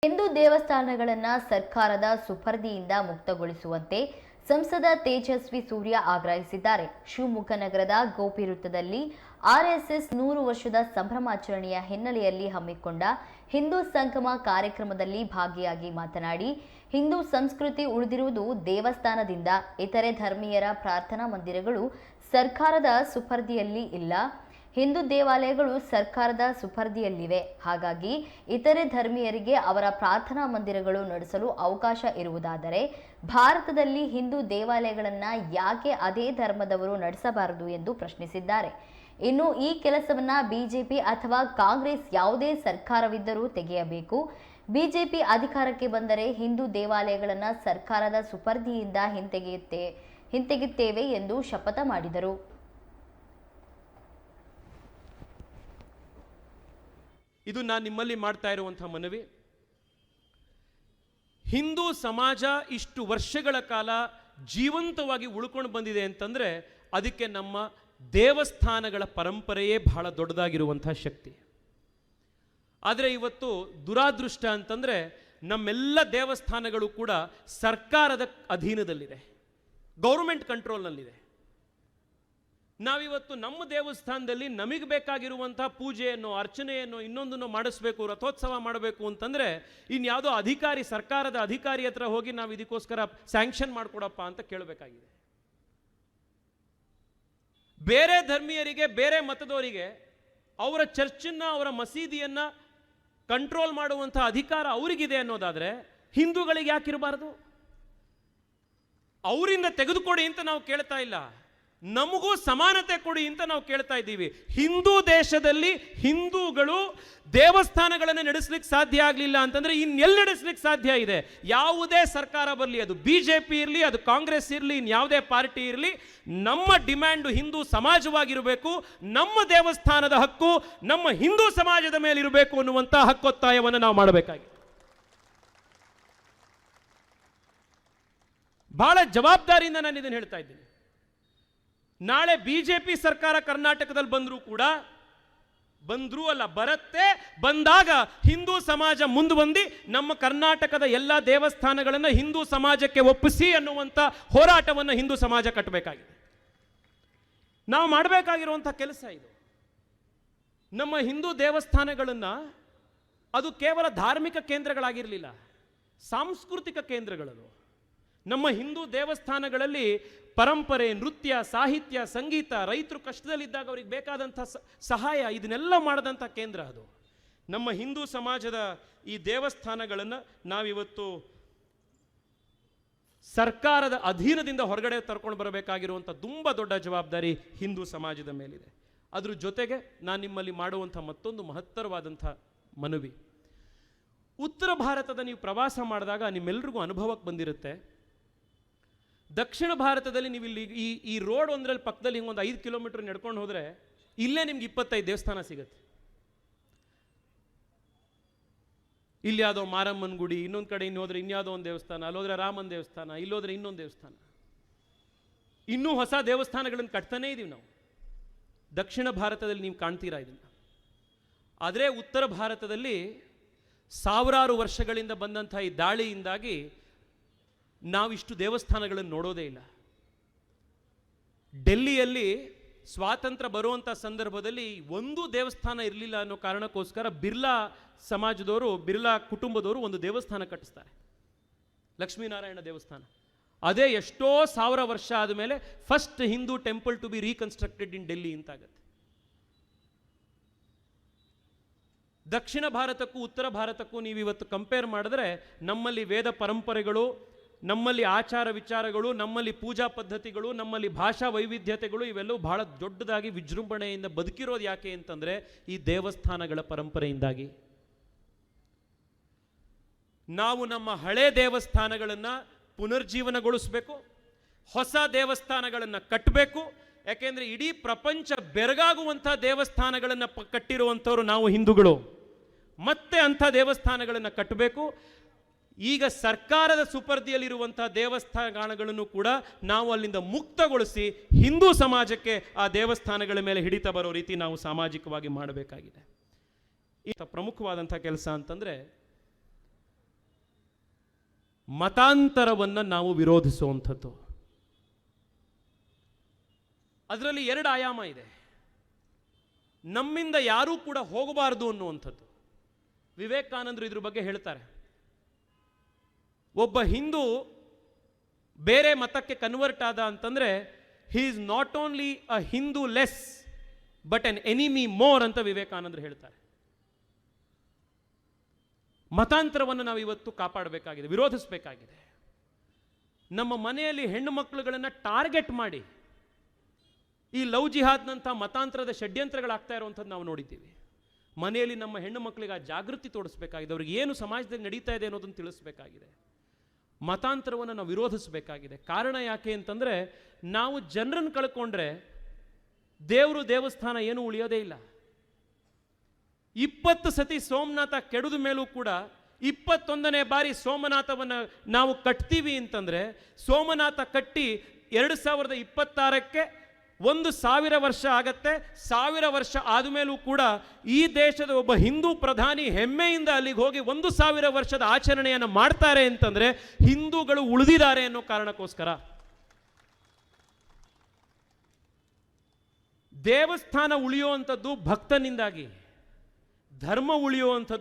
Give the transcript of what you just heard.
ಹಿಂದೂ ದೇವಸ್ಥಾನಗಳನ್ನು ಸರ್ಕಾರದ ಸುಪರ್ದಿಯಿಂದ ಮುಕ್ತಗೊಳಿಸುವಂತೆ ಸಂಸದ ತೇಜಸ್ವಿ ಸೂರ್ಯ ಆಗ್ರಹಿಸಿದ್ದಾರೆ. ಶಿವಮೊಗ್ಗ ನಗರದ ಗೋಪಿ ವೃತ್ತದಲ್ಲಿ ಆರ್ಎಸ್ಎಸ್ 100 ವರ್ಷದ ಸಂಭ್ರಮಾಚರಣೆಯ ಹಿನ್ನೆಲೆಯಲ್ಲಿ ಹಮ್ಮಿಕೊಂಡ ಹಿಂದೂ ಸಂಗಮ ಕಾರ್ಯಕ್ರಮದಲ್ಲಿ ಭಾಗಿಯಾಗಿ ಮಾತನಾಡಿ, ಹಿಂದೂ ಸಂಸ್ಕೃತಿ ಉಳಿದಿರುವುದು ದೇವಸ್ಥಾನದಿಂದ. ಇತರೆ ಧರ್ಮೀಯರ ಪ್ರಾರ್ಥನಾ ಮಂದಿರಗಳು ಸರ್ಕಾರದ ಸುಪರ್ದಿಯಲ್ಲಿ ಇಲ್ಲ. ಹಿಂದೂ ದೇವಾಲಯಗಳು ಸರ್ಕಾರದ ಸುಪರ್ದಿಯಲ್ಲಿವೆ. ಹಾಗಾಗಿ ಇತರೆ ಧರ್ಮೀಯರಿಗೆ ಅವರ ಪ್ರಾರ್ಥನಾ ಮಂದಿರಗಳು ನಡೆಸಲು ಅವಕಾಶ ಇರುವುದಾದರೆ ಭಾರತದಲ್ಲಿ ಹಿಂದೂ ದೇವಾಲಯಗಳನ್ನು ಯಾಕೆ ಅದೇ ಧರ್ಮದವರು ನಡೆಸಬಾರದು ಎಂದು ಪ್ರಶ್ನಿಸಿದ್ದಾರೆ. ಇನ್ನು ಈ ಕೆಲಸವನ್ನ ಬಿಜೆಪಿ ಅಥವಾ ಕಾಂಗ್ರೆಸ್ ಯಾವುದೇ ಸರ್ಕಾರವಿದ್ದರೂ ತೆಗೆಯಬೇಕು. ಬಿಜೆಪಿ ಅಧಿಕಾರಕ್ಕೆ ಬಂದರೆ ಹಿಂದೂ ದೇವಾಲಯಗಳನ್ನು ಸರ್ಕಾರದ ಸುಪರ್ದಿಯಿಂದ ಹಿಂತೆಗೆಯುತ್ತೇವೆ ಎಂದು ಶಪಥ ಮಾಡಿದರು. ಇದು ನಾನು ನಿಮ್ಮಲ್ಲಿ ಮಾಡ್ತಾ ಇರುವಂತಹ ಮನವಿ. ಹಿಂದೂ ಸಮಾಜ ಇಷ್ಟು ವರ್ಷಗಳ ಕಾಲ ಜೀವಂತವಾಗಿ ಉಳ್ಕೊಂಡು ಬಂದಿದೆ ಅಂತಂದರೆ ಅದಕ್ಕೆ ನಮ್ಮ ದೇವಸ್ಥಾನಗಳ ಪರಂಪರೆಯೇ ಬಹಳ ದೊಡ್ಡದಾಗಿರುವಂತಹ ಶಕ್ತಿ. ಆದರೆ ಇವತ್ತು ದುರಾದೃಷ್ಟ ಅಂತಂದರೆ ನಮ್ಮೆಲ್ಲ ದೇವಸ್ಥಾನಗಳು ಕೂಡ ಸರ್ಕಾರದ ಅಧೀನದಲ್ಲಿದೆ, ಗೌರ್ಮೆಂಟ್ ಕಂಟ್ರೋಲ್ನಲ್ಲಿದೆ. ನಾವಿವತ್ತು ನಮ್ಮ ದೇವಸ್ಥಾನದಲ್ಲಿ ನಮಗೆ ಬೇಕಾಗಿರುವಂತಹ ಪೂಜೆಯನ್ನು, ಅರ್ಚನೆಯನ್ನು, ಇನ್ನೊಂದನ್ನು ಮಾಡಿಸ್ಬೇಕು, ರಥೋತ್ಸವ ಮಾಡಬೇಕು ಅಂತಂದರೆ ಇನ್ಯಾವುದೋ ಅಧಿಕಾರಿ, ಸರ್ಕಾರದ ಅಧಿಕಾರಿ ಹತ್ರ ಹೋಗಿ ನಾವು ಇದಕ್ಕೋಸ್ಕರ ಸ್ಯಾಂಕ್ಷನ್ ಮಾಡಿಕೊಡಪ್ಪ ಅಂತ ಕೇಳಬೇಕಾಗಿದೆ. ಬೇರೆ ಧರ್ಮೀಯರಿಗೆ, ಬೇರೆ ಮತದವರಿಗೆ ಅವರ ಚರ್ಚನ್ನು, ಅವರ ಮಸೀದಿಯನ್ನು ಕಂಟ್ರೋಲ್ ಮಾಡುವಂಥ ಅಧಿಕಾರ ಅವರಿಗಿದೆ ಅನ್ನೋದಾದರೆ ಹಿಂದೂಗಳಿಗೆ ಯಾಕಿರಬಾರ್ದು? ಅವರಿಂದ ತೆಗೆದುಕೊಡಿ ಅಂತ ನಾವು ಕೇಳ್ತಾ ಇಲ್ಲ, ನಮಗೂ ಸಮಾನತೆ ಕೊಡಿ ಅಂತ ನಾವು ಕೇಳ್ತಾ ಇದ್ದೀವಿ. ಹಿಂದೂ ದೇಶದಲ್ಲಿ ಹಿಂದೂಗಳು ದೇವಸ್ಥಾನಗಳನ್ನು ನಡೆಸಲಿಕ್ಕೆ ಸಾಧ್ಯ ಆಗಲಿಲ್ಲ ಅಂತಂದ್ರೆ ಇನ್ನೆಲ್ಲಿ ನಡೆಸಲಿಕ್ಕೆ ಸಾಧ್ಯ ಇದೆ? ಯಾವುದೇ ಸರ್ಕಾರ ಬರಲಿ, ಅದು ಬಿಜೆಪಿ ಇರಲಿ, ಅದು ಕಾಂಗ್ರೆಸ್ ಇರಲಿ, ಇನ್ಯಾವುದೇ ಪಾರ್ಟಿ ಇರಲಿ, ನಮ್ಮ ಡಿಮ್ಯಾಂಡು ಹಿಂದೂ ಸಮಾಜವಾಗಿರಬೇಕು. ನಮ್ಮ ದೇವಸ್ಥಾನದ ಹಕ್ಕು ನಮ್ಮ ಹಿಂದೂ ಸಮಾಜದ ಮೇಲೆ ಇರಬೇಕು ಅನ್ನುವಂಥ ಹಕ್ಕೊತ್ತಾಯವನ್ನು ನಾವು ಮಾಡಬೇಕಾಗಿದೆ. ಬಹಳ ಜವಾಬ್ದಾರಿಯಿಂದ ನಾನು ಇದನ್ನು ಹೇಳ್ತಾ ಇದ್ದೀನಿ. ನಾಳೆ ಬಿಜೆಪಿ ಸರ್ಕಾರ ಕರ್ನಾಟಕದಲ್ಲಿ ಬರುತ್ತೆ. ಬಂದಾಗ ಹಿಂದೂ ಸಮಾಜ ಮುಂದೆ ಬಂದು ನಮ್ಮ ಕರ್ನಾಟಕದ ಎಲ್ಲ ದೇವಸ್ಥಾನಗಳನ್ನು ಹಿಂದೂ ಸಮಾಜಕ್ಕೆ ಒಪ್ಪಿಸಿ ಅನ್ನುವಂಥ ಹೋರಾಟವನ್ನು ಹಿಂದೂ ಸಮಾಜ ಕಟ್ಟಬೇಕಾಗಿದೆ. ನಾವು ಮಾಡಬೇಕಾಗಿರುವಂಥ ಕೆಲಸ ಇದು. ನಮ್ಮ ಹಿಂದೂ ದೇವಸ್ಥಾನಗಳನ್ನು ಅದು ಕೇವಲ ಧಾರ್ಮಿಕ ಕೇಂದ್ರಗಳಾಗಿರಲಿಲ್ಲ, ಸಾಂಸ್ಕೃತಿಕ ಕೇಂದ್ರಗಳದು. ನಮ್ಮ ಹಿಂದೂ ದೇವಸ್ಥಾನಗಳಲ್ಲಿ ಪರಂಪರೆ, ನೃತ್ಯ, ಸಾಹಿತ್ಯ, ಸಂಗೀತ, ರೈತರು ಕಷ್ಟದಲ್ಲಿದ್ದಾಗ ಅವ್ರಿಗೆ ಬೇಕಾದಂಥ ಸಹಾಯ, ಇದನ್ನೆಲ್ಲ ಮಾಡಿದಂಥ ಕೇಂದ್ರ ಅದು. ನಮ್ಮ ಹಿಂದೂ ಸಮಾಜದ ಈ ದೇವಸ್ಥಾನಗಳನ್ನು ನಾವಿವತ್ತು ಸರ್ಕಾರದ ಅಧೀನದಿಂದ ಹೊರಗಡೆ ತರ್ಕೊಂಡು ಬರಬೇಕಾಗಿರುವಂಥ ತುಂಬ ದೊಡ್ಡ ಜವಾಬ್ದಾರಿ ಹಿಂದೂ ಸಮಾಜದ ಮೇಲಿದೆ. ಅದ್ರ ಜೊತೆಗೆ ನಾನು ನಿಮ್ಮಲ್ಲಿ ಮಾಡುವಂಥ ಮತ್ತೊಂದು ಮಹತ್ತರವಾದಂಥ ಮನವಿ. ಉತ್ತರ ಭಾರತದ ನೀವು ಪ್ರವಾಸ ಮಾಡಿದಾಗ ನಿಮ್ಮೆಲ್ರಿಗೂ ಅನುಭವಕ್ಕೆ ಬಂದಿರುತ್ತೆ. ದಕ್ಷಿಣ ಭಾರತದಲ್ಲಿ ನೀವು ಇಲ್ಲಿ ಈ ರೋಡ್ ಒಂದರಲ್ಲಿ ಪಕ್ಕದಲ್ಲಿ ಹಿಂಗೊಂದು 5 ಕಿಲೋಮೀಟರ್ ನಡ್ಕೊಂಡು ಹೋದರೆ ಇಲ್ಲೇ ನಿಮ್ಗೆ 25 ದೇವಸ್ಥಾನ ಸಿಗುತ್ತೆ. ಇಲ್ಲಿ ಯಾವುದೋ ಮಾರಮ್ಮನ ಗುಡಿ, ಇನ್ನೊಂದು ಕಡೆ ಇನ್ನು ಹೋದ್ರೆ ಇನ್ಯಾವುದೋ ಒಂದು ದೇವಸ್ಥಾನ, ಅಲ್ಲೋದ್ರೆ ರಾಮನ ದೇವಸ್ಥಾನ, ಇಲ್ಲೋದ್ರೆ ಇನ್ನೊಂದು ದೇವಸ್ಥಾನ, ಇನ್ನೂ ಹೊಸ ದೇವಸ್ಥಾನಗಳನ್ನು ಕಟ್ತಾನೇ ಇದ್ದೀವಿ ನಾವು. ದಕ್ಷಿಣ ಭಾರತದಲ್ಲಿ ನೀವು ಕಾಣ್ತೀರಾ ಇದನ್ನು. ಆದರೆ ಉತ್ತರ ಭಾರತದಲ್ಲಿ ಸಾವಿರಾರು ವರ್ಷಗಳಿಂದ ಬಂದಂಥ ಈ ದಾಳಿಯಿಂದಾಗಿ ನಾವಿಷ್ಟು ದೇವಸ್ಥಾನಗಳನ್ನು ನೋಡೋದೇ ಇಲ್ಲ. ಡೆಲ್ಲಿಯಲ್ಲಿ ಸ್ವಾತಂತ್ರ್ಯ ಬರುವಂಥ ಸಂದರ್ಭದಲ್ಲಿ ಒಂದು ದೇವಸ್ಥಾನ ಇರಲಿಲ್ಲ ಅನ್ನೋ ಕಾರಣಕ್ಕೋಸ್ಕರ ಬಿರ್ಲಾ ಸಮಾಜದವರು, ಬಿರ್ಲಾ ಕುಟುಂಬದವರು ಒಂದು ದೇವಸ್ಥಾನ ಕಟ್ಟಿಸ್ತಾರೆ, ಲಕ್ಷ್ಮೀನಾರಾಯಣ ದೇವಸ್ಥಾನ. ಅದೇ ಎಷ್ಟೋ ಸಾವಿರ ವರ್ಷ ಆದಮೇಲೆ first Hindu temple to be reconstructed in Delhi ಅಂತಾಗತ್ತೆ. ದಕ್ಷಿಣ ಭಾರತಕ್ಕೂ ಉತ್ತರ ಭಾರತಕ್ಕೂ ನೀವು ಇವತ್ತು ಕಂಪೇರ್ ಮಾಡಿದ್ರೆ ನಮ್ಮಲ್ಲಿ ವೇದ ಪರಂಪರೆಗಳು, ನಮ್ಮಲ್ಲಿ ಆಚಾರ ವಿಚಾರಗಳು, ನಮ್ಮಲ್ಲಿ ಪೂಜಾ ಪದ್ಧತಿಗಳು, ನಮ್ಮಲ್ಲಿ ಭಾಷಾ ವೈವಿಧ್ಯತೆಗಳು ಇವೆಲ್ಲವೂ ಬಹಳ ದೊಡ್ಡದಾಗಿ ವಿಜೃಂಭಣೆಯಿಂದ ಬದುಕಿರೋದು ಯಾಕೆ ಅಂತಂದರೆ ಈ ದೇವಸ್ಥಾನಗಳ ಪರಂಪರೆಯಿಂದಾಗಿ. ನಾವು ನಮ್ಮ ಹಳೆ ದೇವಸ್ಥಾನಗಳನ್ನು ಪುನರ್ಜೀವನಗೊಳಿಸಬೇಕು, ಹೊಸ ದೇವಸ್ಥಾನಗಳನ್ನು ಕಟ್ಟಬೇಕು. ಯಾಕೆಂದರೆ ಇಡೀ ಪ್ರಪಂಚ ಬೆರಗಾಗುವಂಥ ದೇವಸ್ಥಾನಗಳನ್ನು ಕಟ್ಟಿರುವಂಥವ್ರು ನಾವು ಹಿಂದೂಗಳು. ಮತ್ತೆ ಅಂಥ ದೇವಸ್ಥಾನಗಳನ್ನು ಕಟ್ಟಬೇಕು. ಈಗ ಸರ್ಕಾರದ ಸುಪರ್ದಿಯಲ್ಲಿರುವಂತಹ ದೇವಸ್ಥಾನಗಳನ್ನು ಕೂಡ ನಾವು ಅಲ್ಲಿಂದ ಮುಕ್ತಗೊಳಿಸಿ ಹಿಂದೂ ಸಮಾಜಕ್ಕೆ ಆ ದೇವಸ್ಥಾನಗಳ ಮೇಲೆ ಹಿಡಿತ ಬರೋ ರೀತಿ ನಾವು ಸಾಮಾಜಿಕವಾಗಿ ಮಾಡಬೇಕಾಗಿದೆ. ಈ ಪ್ರಮುಖವಾದಂಥ ಕೆಲಸ ಅಂತಂದರೆ ಮತಾಂತರವನ್ನು ನಾವು ವಿರೋಧಿಸುವಂಥದ್ದು. ಅದರಲ್ಲಿ 2 ಆಯಾಮ ಇದೆ. ನಮ್ಮಿಂದ ಯಾರೂ ಕೂಡ ಹೋಗಬಾರದು ಅನ್ನುವಂಥದ್ದು. ವಿವೇಕಾನಂದರು ಇದ್ರ ಬಗ್ಗೆ ಹೇಳ್ತಾರೆ, ಒಬ್ಬ ಹಿಂದೂ ಬೇರೆ ಮತಕ್ಕೆ ಕನ್ವರ್ಟ್ ಆದ ಅಂತಂದ್ರೆ he is not only a Hindu less but N enemy more ಅಂತ ವಿವೇಕಾನಂದರು ಹೇಳ್ತಾರೆ. ಮತಾಂತರವನ್ನು ನಾವು ಇವತ್ತು ಕಾಪಾಡಬೇಕಾಗಿದೆ, ವಿರೋಧಿಸಬೇಕಾಗಿದೆ. ನಮ್ಮ ಮನೆಯಲ್ಲಿ ಹೆಣ್ಣು ಮಕ್ಕಳುಗಳನ್ನು ಟಾರ್ಗೆಟ್ ಮಾಡಿ ಈ ಲವ್ ಜಿಹಾದ್ನಂಥ ಮತಾಂತರದ ಷಡ್ಯಂತ್ರಗಳಾಗ್ತಾ ಇರುವಂಥದ್ದು ನಾವು ನೋಡಿದ್ದೀವಿ. ಮನೆಯಲ್ಲಿ ನಮ್ಮ ಹೆಣ್ಣು ಮಕ್ಕಳಿಗೆ ಆ ಜಾಗೃತಿ ತೋರಿಸಬೇಕಾಗಿದೆ, ಅವ್ರಿಗೆ ಏನು ಸಮಾಜದಲ್ಲಿ ನಡೀತಾ ಇದೆ ಅನ್ನೋದನ್ನು ತಿಳಿಸಬೇಕಾಗಿದೆ. ಮತಾಂತರವನ್ನು ನಾವು ವಿರೋಧಿಸಬೇಕಾಗಿದೆ. ಕಾರಣ ಯಾಕೆ ಅಂತಂದರೆ, ನಾವು ಜನರನ್ನು ಕಳ್ಕೊಂಡ್ರೆ ದೇವರು ದೇವಸ್ಥಾನ ಏನೂ ಉಳಿಯೋದೇ ಇಲ್ಲ. 20 ಸತಿ ಸೋಮನಾಥ ಕೆಡದ ಮೇಲೂ ಕೂಡ 21ನೇ ಬಾರಿ ಸೋಮನಾಥವನ್ನು ನಾವು ಕಟ್ತೀವಿ ಅಂತಂದರೆ, ಸೋಮನಾಥ ಕಟ್ಟಿ 2026ಕ್ಕೆ 1000 ವರ್ಷ ಆಗತ್ತೆ. 1000 ವರ್ಷ ಆದಮೇಲೂ ಕೂಡ ಈ ದೇಶದ ಒಬ್ಬ ಹಿಂದೂ ಪ್ರಧಾನಿ ಹೆಮ್ಮೆಯಿಂದ ಅಲ್ಲಿಗೆ ಹೋಗಿ 1000 ವರ್ಷದ ಆಚರಣೆಯನ್ನು ಮಾಡ್ತಾರೆ ಅಂತಂದ್ರೆ ಹಿಂದೂಗಳು ಉಳಿದಿದ್ದಾರೆ ಅನ್ನೋ ಕಾರಣಕ್ಕೋಸ್ಕರ. ದೇವಸ್ಥಾನ ಉಳಿಯುವಂಥದ್ದು ಭಕ್ತನಿಂದಾಗಿ, ಧರ್ಮ ಉಳಿಯುವಂಥದ್ದು